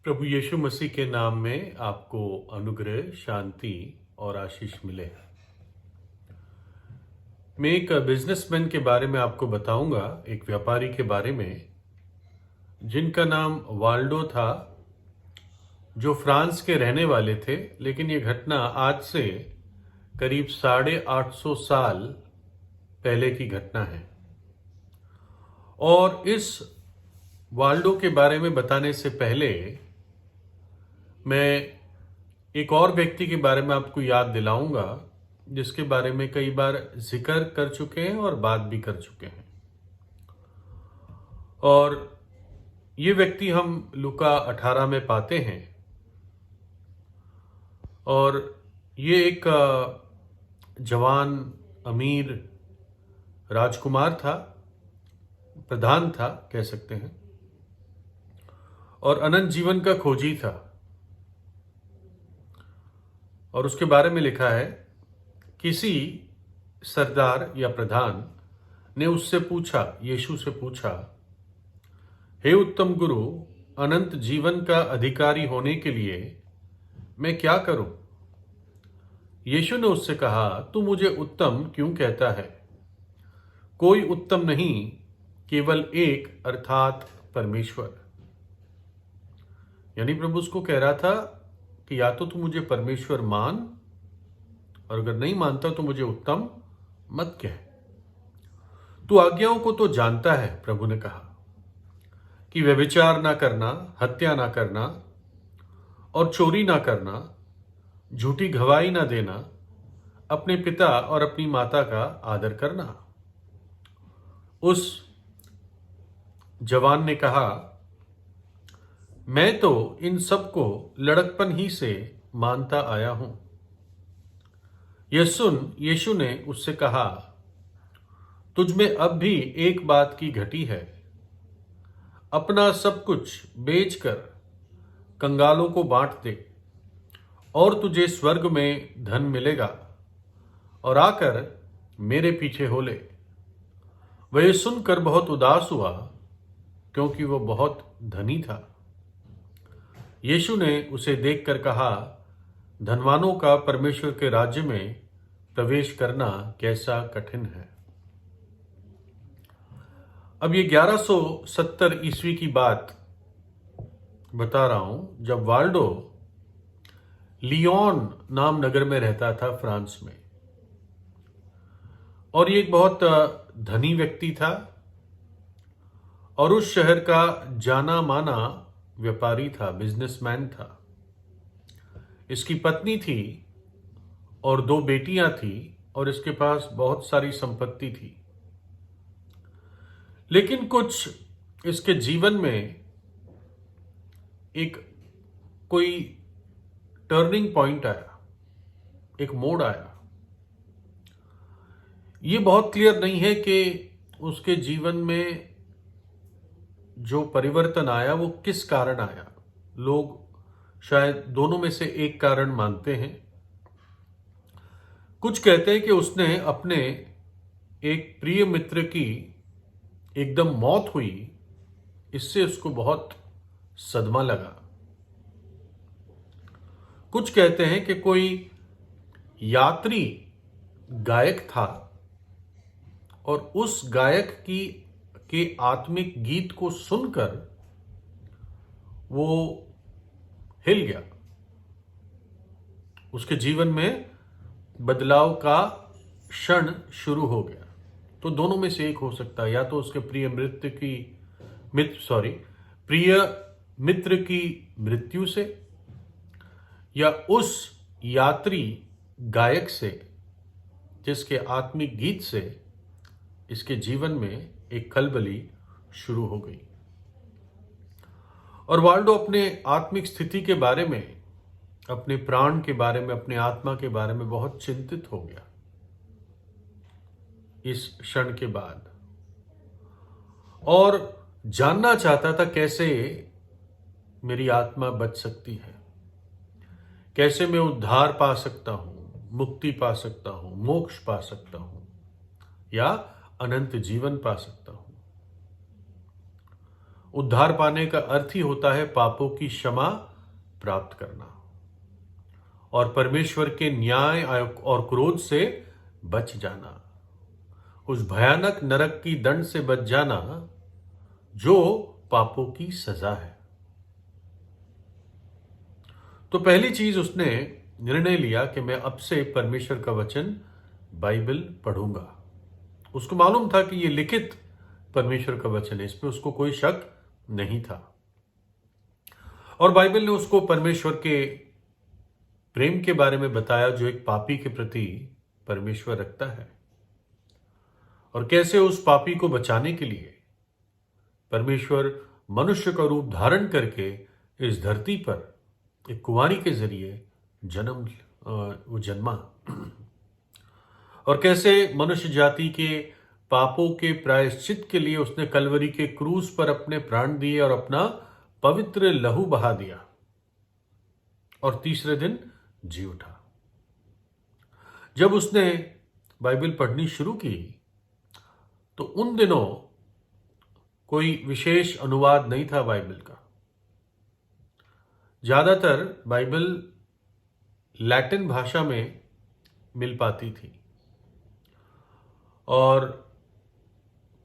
प्रभु यीशु मसीह के नाम में आपको अनुग्रह, शांति और आशीष मिले। मैं एक बिजनेसमैन के बारे में आपको बताऊंगा, एक व्यापारी के बारे में जिनका नाम वाल्डो था, जो फ्रांस के रहने वाले थे। लेकिन ये घटना आज से करीब 850 साल पहले की घटना है। और इस वाल्डो के बारे में बताने से पहले मैं एक और व्यक्ति के बारे में आपको याद दिलाऊंगा, जिसके बारे में कई बार जिक्र कर चुके हैं और बात भी कर चुके हैं। और ये व्यक्ति हम लूका 18 में पाते हैं। और ये एक जवान अमीर राजकुमार था, प्रधान था कह सकते हैं, और अनंत जीवन का खोजी था। और उसके बारे में लिखा है, किसी सरदार या प्रधान ने उससे पूछा, यीशु से पूछा, हे उत्तम गुरु, अनंत जीवन का अधिकारी होने के लिए मैं क्या करूं? यीशु ने उससे कहा, तू मुझे उत्तम क्यों कहता है? कोई उत्तम नहीं, केवल एक, अर्थात परमेश्वर। यानी प्रभु उसको कह रहा था कि या तो तू मुझे परमेश्वर मान, और अगर नहीं मानता तो मुझे उत्तम मत कह। तू आज्ञाओं को तो जानता है, प्रभु ने कहा, कि व्यभिचार ना करना, हत्या ना करना, और चोरी ना करना, झूठी गवाही ना देना, अपने पिता और अपनी माता का आदर करना। उस जवान ने कहा, मैं तो इन सब को लड़कपन ही से मानता आया हूं। यह सुन यीशु ने उससे कहा, तुझ में अब भी एक बात की घटी है। अपना सब कुछ बेचकर कंगालों को बांट दे, और तुझे स्वर्ग में धन मिलेगा, और आकर मेरे पीछे हो ले। वह यह सुनकर बहुत उदास हुआ, क्योंकि वह बहुत धनी था। यीशु ने उसे देखकर कहा, धनवानों का परमेश्वर के राज्य में प्रवेश करना कैसा कठिन है। अब ये 1170 ईस्वी की बात बता रहा हूं, जब वाल्डो लियोन नाम नगर में रहता था, फ्रांस में। और ये एक बहुत धनी व्यक्ति था, और उस शहर का जाना माना व्यापारी था, बिजनेसमैन था। इसकी पत्नी थी और 2 बेटियां थी, और इसके पास बहुत सारी संपत्ति थी। लेकिन कुछ इसके जीवन में एक कोई टर्निंग पॉइंट आया, एक मोड़ आया। ये बहुत क्लियर नहीं है कि उसके जीवन में जो परिवर्तन आया वो किस कारण आया। लोग शायद दोनों में से एक कारण मानते हैं। कुछ कहते हैं कि उसने अपने एक प्रिय मित्र की एकदम मौत हुई, इससे उसको बहुत सदमा लगा। कुछ कहते हैं कि कोई यात्री गायक था, और उस गायक के आत्मिक गीत को सुनकर वो हिल गया। उसके जीवन में बदलाव का क्षण शुरू हो गया। तो दोनों में से एक हो सकता है, या तो उसके प्रिय मित्र की मृत्यु से, या उस यात्री गायक से जिसके आत्मिक गीत से इसके जीवन में एक खलबली शुरू हो गई। और वाल्डो अपने आत्मिक स्थिति के बारे में, अपने प्राण के बारे में, अपने आत्मा के बारे में बहुत चिंतित हो गया इस क्षण के बाद, और जानना चाहता था कैसे मेरी आत्मा बच सकती है, कैसे मैं उद्धार पा सकता हूं, मुक्ति पा सकता हूं, मोक्ष पा सकता हूं, या अनंत जीवन पा सकता हूं। उद्धार पाने का अर्थ ही होता है पापों की क्षमा प्राप्त करना और परमेश्वर के न्याय और क्रोध से बच जाना, उस भयानक नरक की दंड से बच जाना जो पापों की सजा है। तो पहली चीज उसने निर्णय लिया कि मैं अब से परमेश्वर का वचन बाइबल पढ़ूंगा। उसको मालूम था कि ये लिखित परमेश्वर का वचन है, इसमें उसको कोई शक नहीं था। और बाइबल ने उसको परमेश्वर के प्रेम के बारे में बताया जो एक पापी के प्रति परमेश्वर रखता है और कैसे उस पापी को बचाने के लिए परमेश्वर मनुष्य का रूप धारण करके इस धरती पर एक कुंवारी के जरिए वो जन्मा और कैसे मनुष्य जाति के पापों के प्रायश्चित के लिए उसने कलवरी के क्रूस पर अपने प्राण दिए और अपना पवित्र लहू बहा दिया और तीसरे दिन जी उठा। जब उसने बाइबल पढ़नी शुरू की तो उन दिनों कोई विशेष अनुवाद नहीं था बाइबल का। ज्यादातर बाइबल लैटिन भाषा में मिल पाती थी और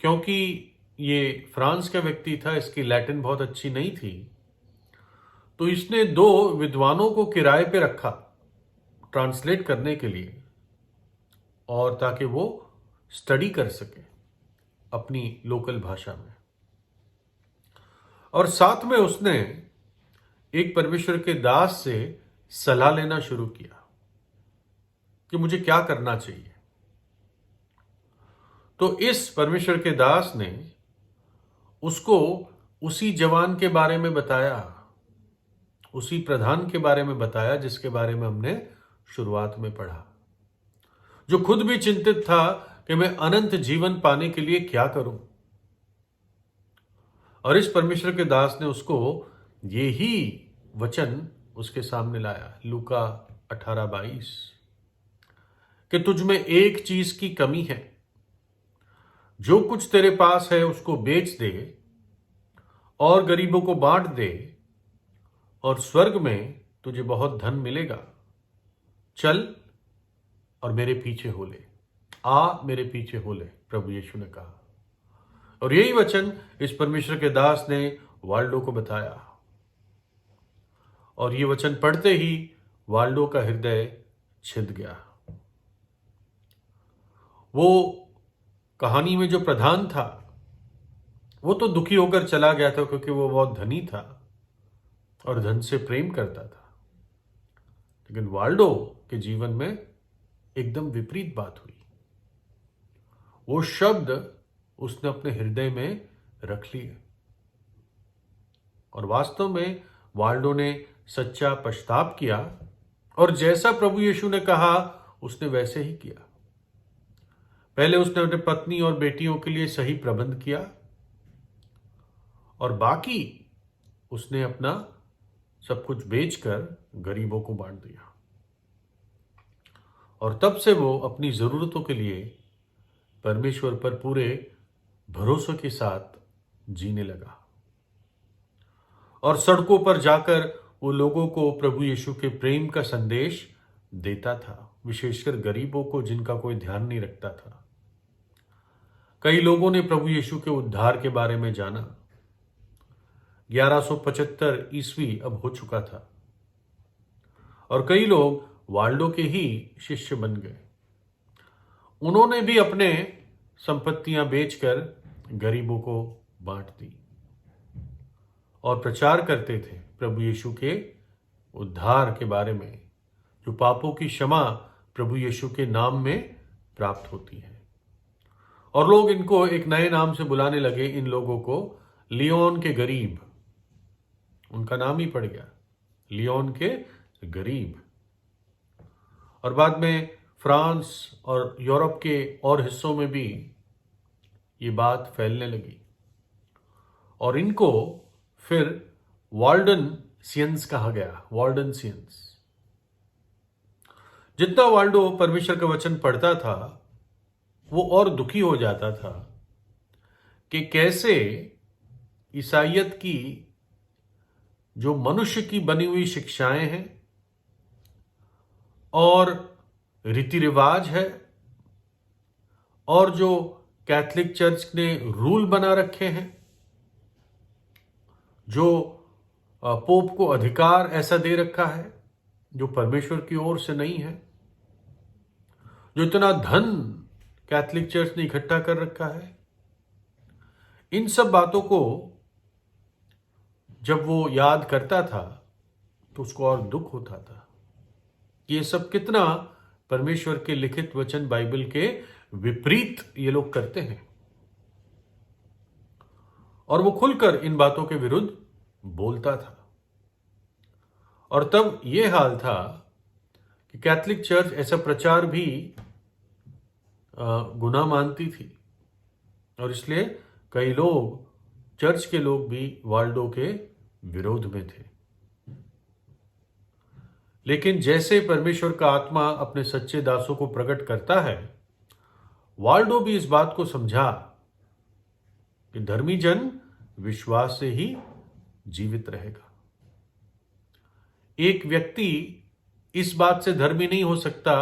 क्योंकि ये फ्रांस का व्यक्ति था, इसकी लैटिन बहुत अच्छी नहीं थी, तो इसने 2 विद्वानों को किराए पे रखा ट्रांसलेट करने के लिए और ताकि वो स्टडी कर सके अपनी लोकल भाषा में। और साथ में उसने एक परमेश्वर के दास से सलाह लेना शुरू किया कि मुझे क्या करना चाहिए। तो इस परमेश्वर के दास ने उसको उसी जवान के बारे में बताया, उसी प्रधान के बारे में बताया जिसके बारे में हमने शुरुआत में पढ़ा, जो खुद भी चिंतित था कि मैं अनंत जीवन पाने के लिए क्या करूं। और इस परमेश्वर के दास ने उसको ये ही वचन उसके सामने लाया, लूका 18:22, कि तुझ में एक चीज की कमी है, जो कुछ तेरे पास है उसको बेच दे और गरीबों को बांट दे और स्वर्ग में तुझे बहुत धन मिलेगा। चल और मेरे पीछे हो ले, मेरे पीछे हो ले, प्रभु यीशु ने कहा। और यही वचन इस परमेश्वर के दास ने वाल्डो को बताया और ये वचन पढ़ते ही वाल्डो का हृदय छिद गया। वो कहानी में जो प्रधान था वो तो दुखी होकर चला गया था क्योंकि वो बहुत धनी था और धन से प्रेम करता था, लेकिन वाल्डो के जीवन में एकदम विपरीत बात हुई। वो शब्द उसने अपने हृदय में रख लिए और वास्तव में वाल्डो ने सच्चा पश्चाताप किया और जैसा प्रभु यीशु ने कहा उसने वैसे ही किया। पहले उसने अपने पत्नी और बेटियों के लिए सही प्रबंध किया और बाकी उसने अपना सब कुछ बेचकर गरीबों को बांट दिया और तब से वो अपनी जरूरतों के लिए परमेश्वर पर पूरे भरोसे के साथ जीने लगा और सड़कों पर जाकर वो लोगों को प्रभु यीशु के प्रेम का संदेश देता था, विशेषकर गरीबों को जिनका कोई ध्यान नहीं रखता था। कई लोगों ने प्रभु यीशु के उद्धार के बारे में जाना। 1175 ईस्वी अब हो चुका था और कई लोग वाल्डो के ही शिष्य बन गए। उन्होंने भी अपने संपत्तियां बेचकर गरीबों को बांट दी और प्रचार करते थे प्रभु यीशु के उद्धार के बारे में, जो पापों की क्षमा प्रभु यीशु के नाम में प्राप्त होती है। और लोग इनको एक नए नाम से बुलाने लगे, इन लोगों को लियोन के गरीब, उनका नाम ही पड़ गया, लियोन के गरीब। और बाद में फ्रांस और यूरोप के और हिस्सों में भी ये बात फैलने लगी और इनको फिर वाल्डनसियंस कहा गया, वाल्डनसियंस। जितना वाल्डो परमेश्वर का वचन पढ़ता था वो और दुखी हो जाता था कि कैसे ईसाइयत की जो मनुष्य की बनी हुई शिक्षाएं हैं और रीति रिवाज है और जो कैथोलिक चर्च ने रूल बना रखे हैं, जो पोप को अधिकार ऐसा दे रखा है जो परमेश्वर की ओर से नहीं है, जो इतना धन कैथोलिक चर्च ने इकट्ठा कर रखा है, इन सब बातों को जब वो याद करता था तो उसको और दुख होता था कि ये सब कितना परमेश्वर के लिखित वचन बाइबल के विपरीत ये लोग करते हैं। और वो खुलकर इन बातों के विरुद्ध बोलता था। और तब ये हाल था कि कैथोलिक चर्च ऐसा प्रचार भी गुनाह मानती थी और इसलिए कई लोग, चर्च के लोग भी वाल्डो के विरोध में थे। लेकिन जैसे परमेश्वर का आत्मा अपने सच्चे दासों को प्रकट करता है, वाल्डो भी इस बात को समझा कि धर्मी जन विश्वास से ही जीवित रहेगा। एक व्यक्ति इस बात से धर्मी नहीं हो सकता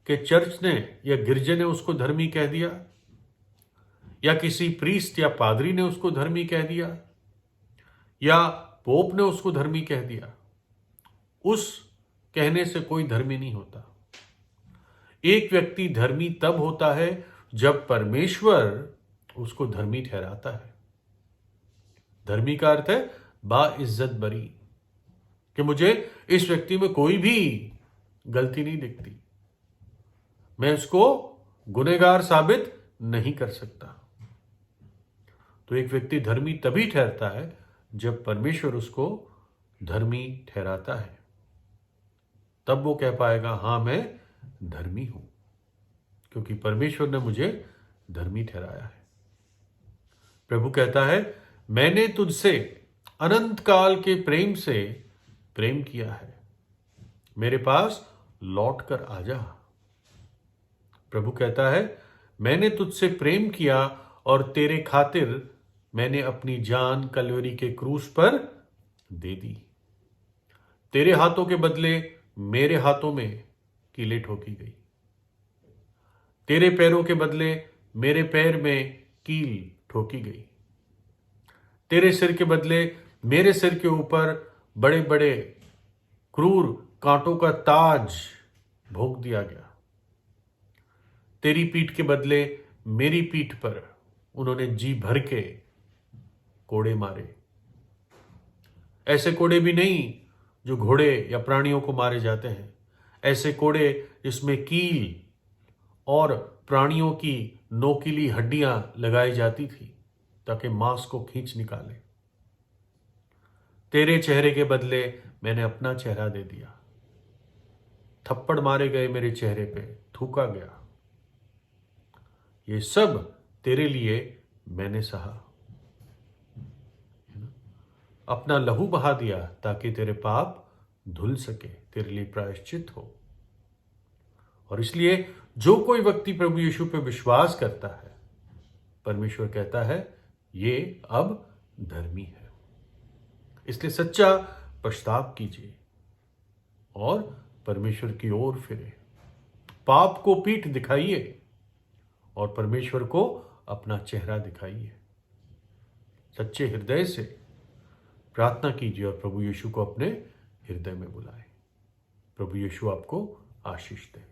कि चर्च ने या गिरजे ने उसको धर्मी कह दिया या किसी प्रीस्ट या पादरी ने उसको धर्मी कह दिया या पोप ने उसको धर्मी कह दिया। उस कहने से कोई धर्मी नहीं होता। एक व्यक्ति धर्मी तब होता है जब परमेश्वर उसको धर्मी ठहराता है। धर्मी का अर्थ है बाइज्जत बरी, कि मुझे इस व्यक्ति में कोई भी गलती नहीं दिखती, मैं उसको गुनहगार साबित नहीं कर सकता। तो एक व्यक्ति धर्मी तभी ठहरता है जब परमेश्वर उसको धर्मी ठहराता है, तब वो कह पाएगा हाँ मैं धर्मी हूं, क्योंकि परमेश्वर ने मुझे धर्मी ठहराया है। प्रभु कहता है मैंने तुझसे अनंत काल के प्रेम से प्रेम किया है, मेरे पास लौट कर आ जा। प्रभु कहता है मैंने तुझसे प्रेम किया और तेरे खातिर मैंने अपनी जान कलवरी के क्रूस पर दे दी। तेरे हाथों के बदले मेरे हाथों में कीलें ठोकी गई, तेरे पैरों के बदले मेरे पैर में कील ठोकी गई, तेरे सिर के बदले मेरे सिर के ऊपर बड़े बड़े क्रूर कांटों का ताज भोग दिया गया, तेरी पीठ के बदले मेरी पीठ पर उन्होंने जी भर के कोड़े मारे। ऐसे कोड़े भी नहीं जो घोड़े या प्राणियों को मारे जाते हैं, ऐसे कोड़े जिसमें कील और प्राणियों की नोकीली हड्डियां लगाई जाती थी ताकि मांस को खींच निकाले। तेरे चेहरे के बदले मैंने अपना चेहरा दे दिया, थप्पड़ मारे गए मेरे चेहरे पे, थूका गया। ये सब तेरे लिए मैंने सहा, अपना लहू बहा दिया ताकि तेरे पाप धुल सके, तेरे लिए प्रायश्चित हो। और इसलिए जो कोई व्यक्ति प्रभु यीशु पे विश्वास करता है, परमेश्वर कहता है ये अब धर्मी है। इसलिए सच्चा पश्चाताप कीजिए और परमेश्वर की ओर फिरे, पाप को पीठ दिखाइए और परमेश्वर को अपना चेहरा दिखाइए। सच्चे हृदय से प्रार्थना कीजिए और प्रभु यीशु को अपने हृदय में बुलाएं। प्रभु यीशु आपको आशीष दे।